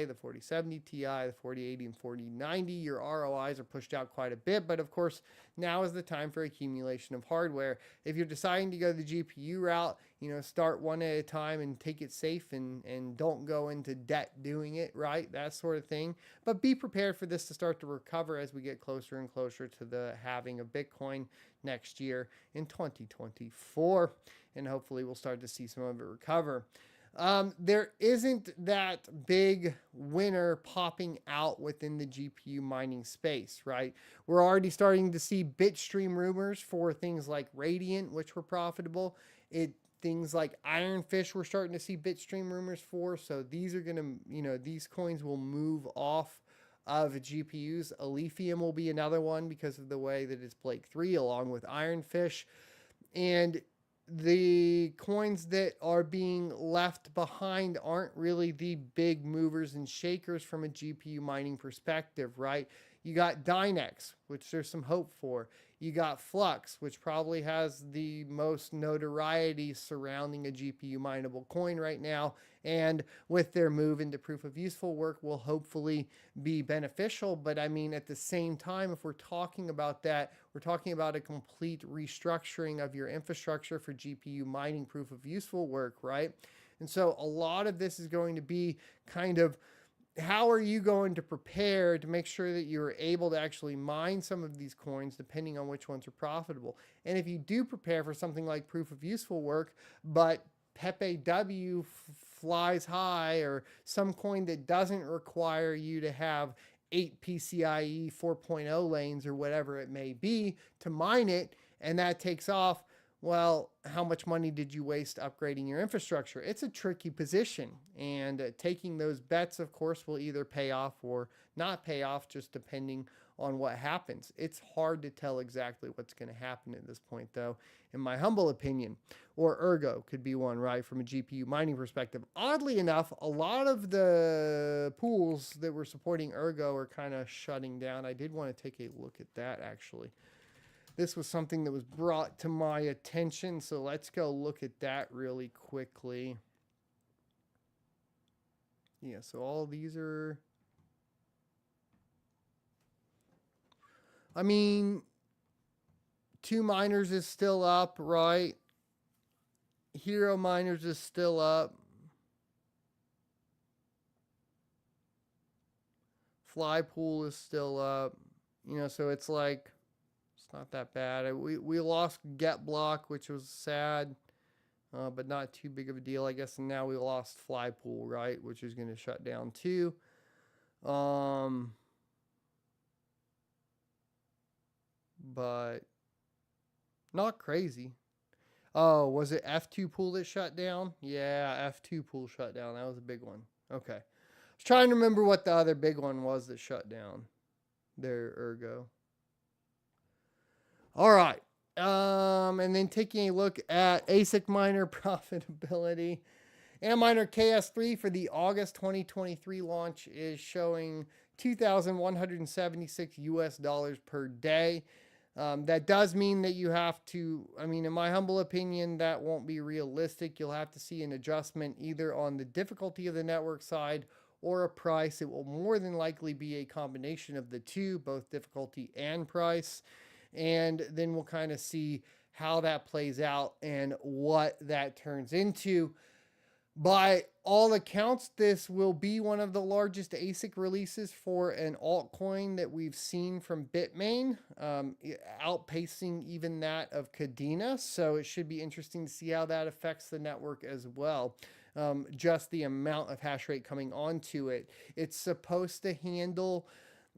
the 4070 Ti, the 4080, and 4090. Your ROIs are pushed out quite a bit, but of course, now is the time for accumulation of hardware. If you're deciding to go the GPU route, you know, start one at a time and take it safe and don't go into debt doing it, right? That sort of thing. But be prepared for this to start to recover as we get closer and closer to the halving of Bitcoin next year in 2024. And hopefully we'll start to see some of it recover. There isn't that big winner popping out within the GPU mining space, right? We're already starting to see Bitstream rumors for things like Radiant, which were profitable. Things like Ironfish, we're starting to see Bitstream rumors for. So these are going to, you know, these coins will move off of GPUs. Alephium will be another one because of the way that it's Blake 3 along with Ironfish. And the coins that are being left behind aren't really the big movers and shakers from a GPU mining perspective, right? You got Dynex, which there's some hope for. You got Flux, which probably has the most notoriety surrounding a GPU mineable coin right now. And with their move into proof of useful work will hopefully be beneficial. But I mean, at the same time, if we're talking about that, we're talking about a complete restructuring of your infrastructure for GPU mining proof of useful work, right? And so a lot of this is going to be kind of, how are you going to prepare to make sure that you're able to actually mine some of these coins depending on which ones are profitable? And if you do prepare for something like proof of useful work, but Pepe W flies high, or some coin that doesn't require you to have 8 PCIe 4.0 lanes or whatever it may be to mine it, and that takes off, well, how much money did you waste upgrading your infrastructure? It's a tricky position, and taking those bets, of course, will either pay off or not pay off, just depending on what happens. It's hard to tell exactly what's going to happen at this point, though, in my humble opinion. Or Ergo could be one, right, from a GPU mining perspective. Oddly enough, a lot of the pools that were supporting Ergo are kind of shutting down. I did want to take a look at that, actually. This was something that was brought to my attention, so let's go look at that really quickly. Yeah, so all these are... I mean, 2 Miners is still up, right? Hero Miners is still up. Flypool is still up. You know, so it's like... not that bad. We lost Get Block, which was sad, but not too big of a deal, I guess. And now we lost Flypool, right, which is going to shut down too. But not crazy. Oh, was it F2 Pool that shut down? Yeah, F2 Pool shut down. That was a big one. Okay. I was trying to remember what the other big one was that shut down. There, Ergo. All right. And then taking a look at ASIC miner profitability. Antminer KS3 for the August 2023 launch is showing $2,176 US per day. That does mean that you have to, I mean, in my humble opinion, that won't be realistic. You'll have to see an adjustment either on the difficulty of the network side or a price. It will more than likely be a combination of the two, both difficulty and price. And then we'll kind of see how that plays out and what that turns into. By all accounts, this will be one of the largest ASIC releases for an altcoin that we've seen from Bitmain, outpacing even that of Kadena. So it should be interesting to see how that affects the network as well. Just the amount of hash rate coming onto it. It's supposed to handle...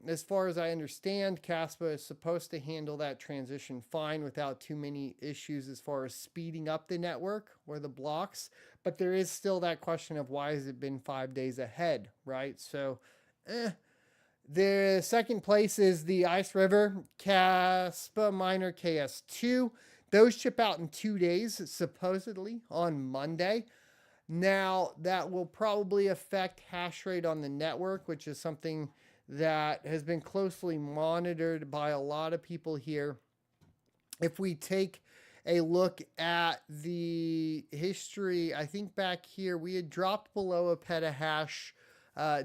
As far as I understand, kaspa is supposed to handle that transition fine without too many issues as far as speeding up the network or the blocks. But there is still that question of why has it been 5 days ahead, right? So, The second place is the Ice River Kaspa miner KS2. Those ship out in 2 days, supposedly on Monday. Now, that will probably affect hash rate on the network, which is something that has been closely monitored by a lot of people here. If we take a look at the history, I think back here we had dropped below a petahash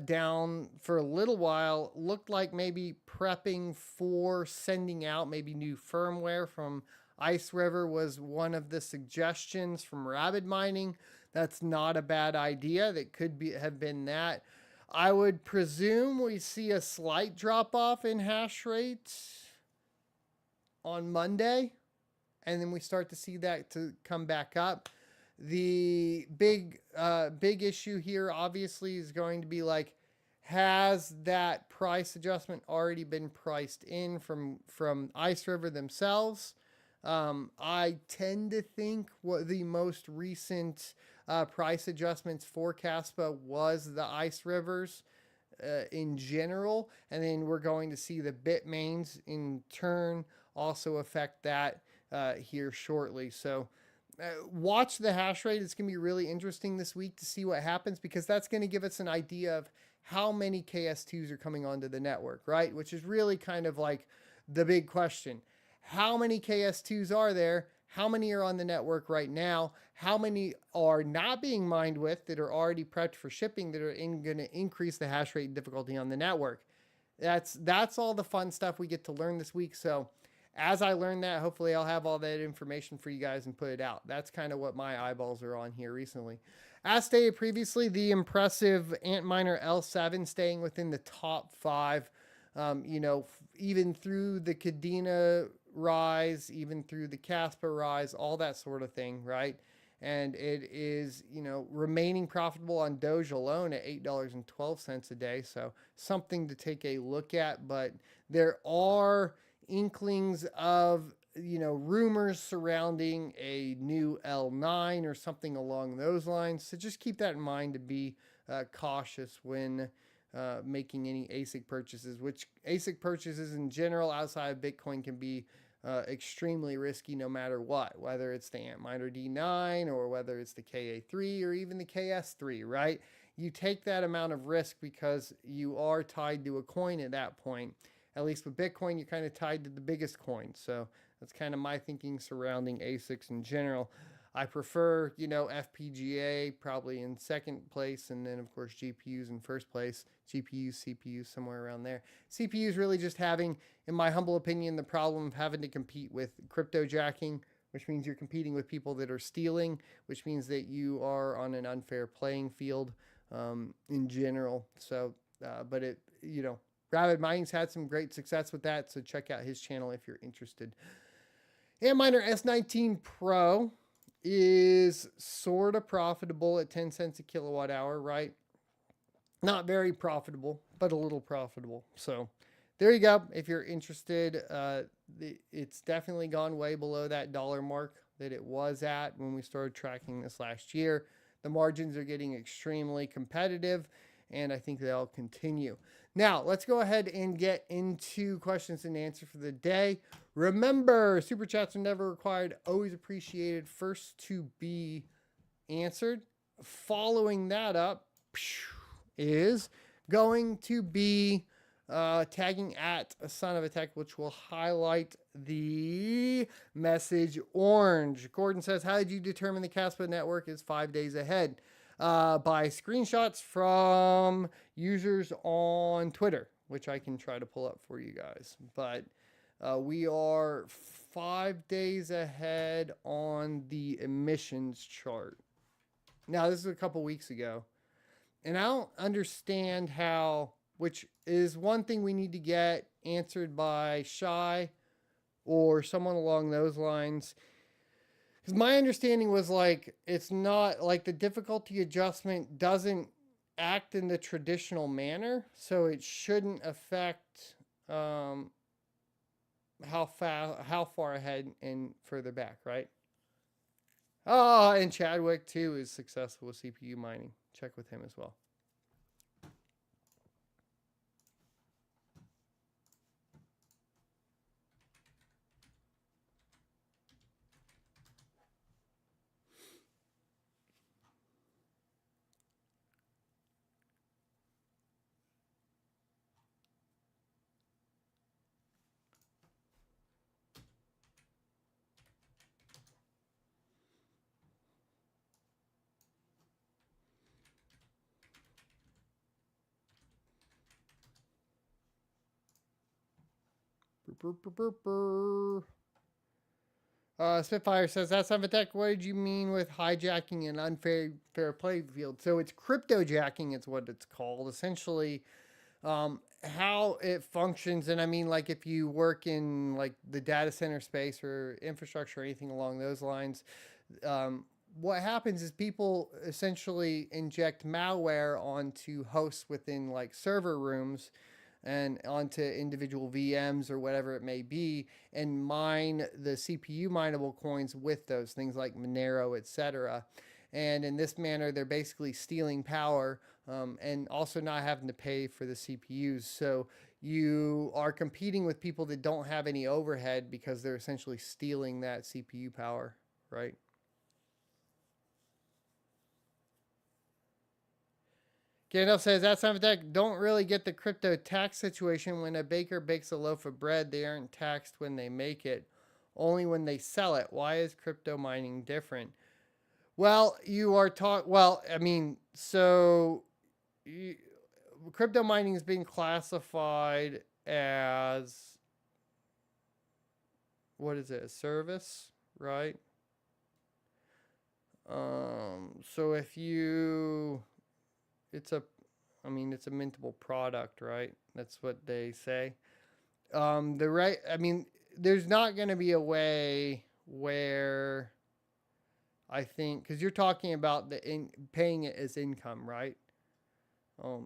down for a little while. Looked like maybe prepping for sending out maybe new firmware from Ice River was one of the suggestions from Rabid Mining. That's not a bad idea. That could be have been that. I would presume we see a slight drop off in hash rate on Monday, and then we start to see that to come back up. The big issue here obviously is going to be like, has that price adjustment already been priced in from Ice River themselves? I tend to think what the most recent price adjustments for kaspa was the Ice Rivers in general, and then we're going to see the Bitmains in turn also affect that here shortly. So watch the hash rate. It's going to be really interesting this week to see what happens, because that's going to give us an idea of how many KS2s are coming onto the network, right? Which is really kind of like the big question. How many KS2s are there? How many are on the network right now? How many are not being mined with that are already prepped for shipping that are going to increase the hash rate and difficulty on the network? That's all the fun stuff we get to learn this week. So as I learn that, hopefully I'll have all that information for you guys and put it out. That's kind of what my eyeballs are on here recently. As stated previously, the impressive Antminer L7 staying within the top 5, even through the Kadena rise, even through the kaspa rise, all that sort of thing, right? And it is, remaining profitable on Doge alone at $8.12 a day. So something to take a look at. But there are inklings of, rumors surrounding a new L9 or something along those lines. So just keep that in mind to be cautious when making any ASIC purchases, which ASIC purchases in general outside of Bitcoin can be extremely risky no matter what, whether it's the Antminer D9 or whether it's the KA3 or even the KS3, right? You take that amount of risk because you are tied to a coin at that point. At least with Bitcoin, you're kind of tied to the biggest coin. So that's kind of my thinking surrounding ASICs in general. I prefer, FPGA probably in second place, and then of course GPUs in first place. GPUs, CPUs, somewhere around there. CPUs really just having, in my humble opinion, the problem of having to compete with crypto jacking, which means you're competing with people that are stealing, which means that you are on an unfair playing field in general. So, but it, Rabid Mining's had some great success with that, so check out his channel if you're interested. Antminer S19 Pro is sort of profitable at 10 cents a kilowatt hour, right? Not very profitable, but a little profitable. So there you go. If you're interested, it's definitely gone way below that dollar mark that it was at when we started tracking this last year. The margins are getting extremely competitive, and I think they'll continue. Now, let's go ahead and get into questions and answers for the day. Remember, super chats are never required, always appreciated, first to be answered. Following that up is going to be tagging at a Son of a Tech, which will highlight the message orange. Gordon says, how did you determine the kaspa network is 5 days ahead? By screenshots from users on Twitter, which I can try to pull up for you guys. But we are 5 days ahead on the emissions chart. Now, this is a couple weeks ago. And I don't understand how, which is one thing we need to get answered by Shy or someone along those lines. Because my understanding was like, it's not like the difficulty adjustment doesn't act in the traditional manner, so it shouldn't affect how far ahead and further back, right? Oh, and Chadwick too is successful with CPU mining. Check with him as well. Spitfire says, that's Tech. What did you mean with hijacking an unfair play field? So it's cryptojacking, it's what it's called. Essentially, how it functions, and I mean, like, if you work in like the data center space or infrastructure or anything along those lines, what happens is people essentially inject malware onto hosts within like server rooms and onto individual VMs or whatever it may be, and mine the CPU mineable coins with those things like Monero, etc. And in this manner, they're basically stealing power, and also not having to pay for the CPUs. So you are competing with people that don't have any overhead because they're essentially stealing that CPU power, right? Gandalf says, that's not Tech. Don't really get the crypto tax situation. When a baker bakes a loaf of bread, they aren't taxed when they make it, only when they sell it. Why is crypto mining different? Well, you are taught. Well, I mean, so crypto mining is being classified as, what is it? A service, right? So if you, it's a, I mean, it's a mintable product, right? That's what they say. I mean, there's not going to be a way where I think, because you're talking about paying it as income, right?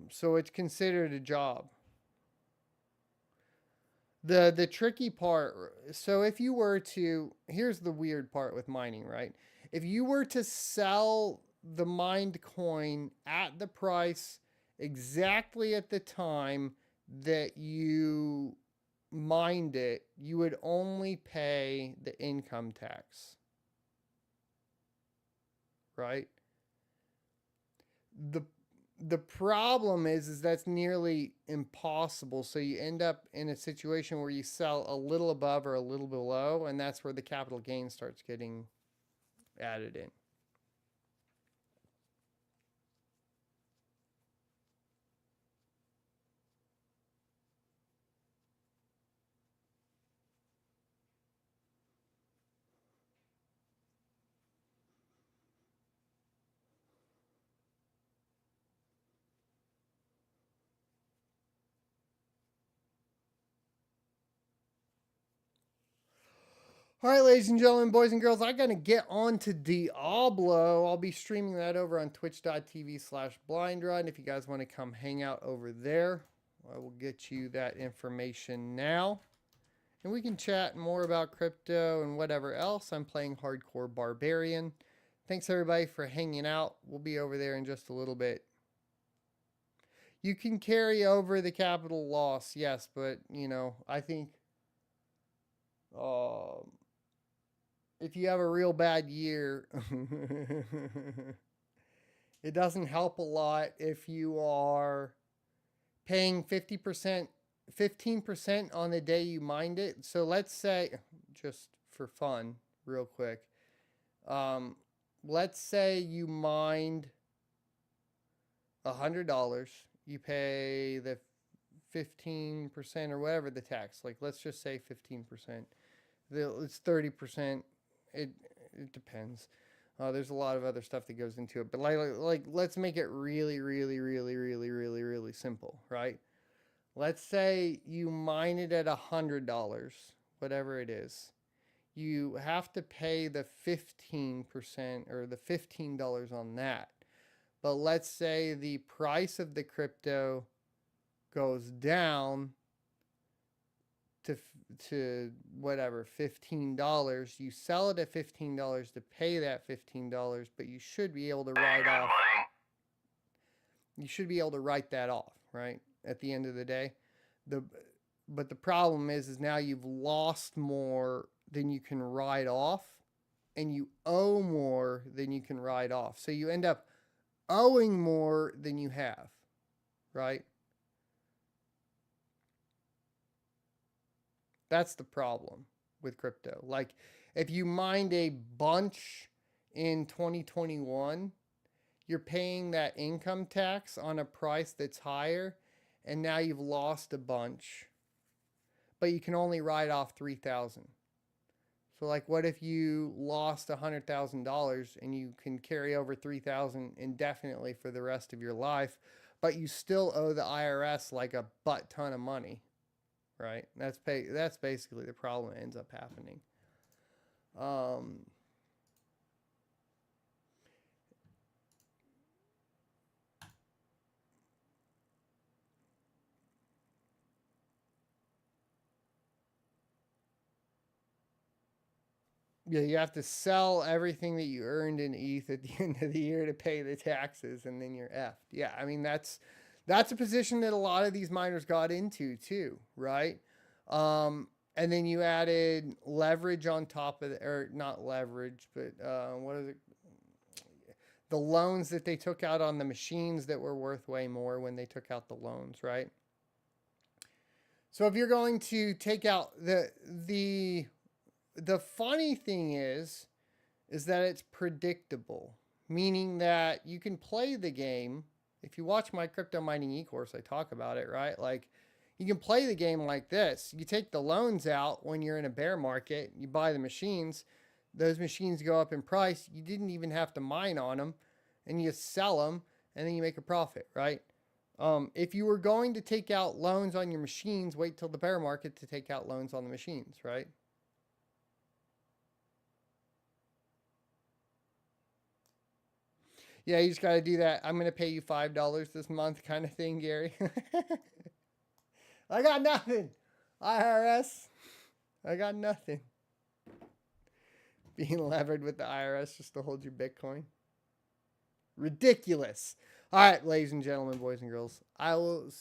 So it's considered a job. The tricky part, so if you were to, here's the weird part with mining, right? If you were to sell the mined coin at the price exactly at the time that you mined it, you would only pay the income tax, right? The problem is that's nearly impossible. So you end up in a situation where you sell a little above or a little below, and that's where the capital gain starts getting added in. All right, ladies and gentlemen, boys and girls, I'm going to get on to Diablo. I'll be streaming that over on twitch.tv/blindrun. If you guys want to come hang out over there, I will get you that information now. And we can chat more about crypto and whatever else. I'm playing Hardcore Barbarian. Thanks, everybody, for hanging out. We'll be over there in just a little bit. You can carry over the capital loss, yes, but, you know, I think if you have a real bad year, it doesn't help a lot if you are paying 50%, 15% on the day you mined it. So let's say, just for fun, real quick, let's say you mined $100. You pay the 15% or whatever the tax. Like, let's just say 15%. It's 30%. It depends. There's a lot of other stuff that goes into it, but like let's make it really simple, right? Let's say you mine it at $100, whatever it is. You have to pay the 15% or the $15 on that. But let's say the price of the crypto goes down to whatever, $15. You sell it at $15 to pay that $15, but you should be able to write off. You should be able to write that off, right? At the end of the day. But the problem is now you've lost more than you can write off, and you owe more than you can write off. So you end up owing more than you have, right? That's the problem with crypto. Like, if you mined a bunch in 2021, you're paying that income tax on a price that's higher, and now you've lost a bunch. but you can only write off 3,000. So like, what if you lost $100,000 and you can carry over 3,000 indefinitely for the rest of your life, but you still owe the IRS like a butt ton of money, right? That's basically the problem that ends up happening. Yeah, you have to sell everything that you earned in ETH at the end of the year to pay the taxes, and then you're effed. Yeah, I mean that's a position that a lot of these miners got into too, right? And then you added leverage on top of it, or not leverage, but what is it? The loans that they took out on the machines that were worth way more when they took out the loans, right? So if you're going to take out the funny thing is that it's predictable, meaning that you can play the game. If you watch my crypto mining Ecourse, I talk about it, right? Like, you can play the game like this. You take the loans out when you're in a bear market, you buy the machines, those machines go up in price. You didn't even have to mine on them, and you sell them, and then you make a profit, right? If you were going to take out loans on your machines, wait till the bear market to take out loans on the machines, right? Yeah, you just got to do that. I'm going to pay you $5 this month kind of thing, Gary. I got nothing. IRS, I got nothing. Being levered with the IRS just to hold your Bitcoin. Ridiculous. All right, ladies and gentlemen, boys and girls, I will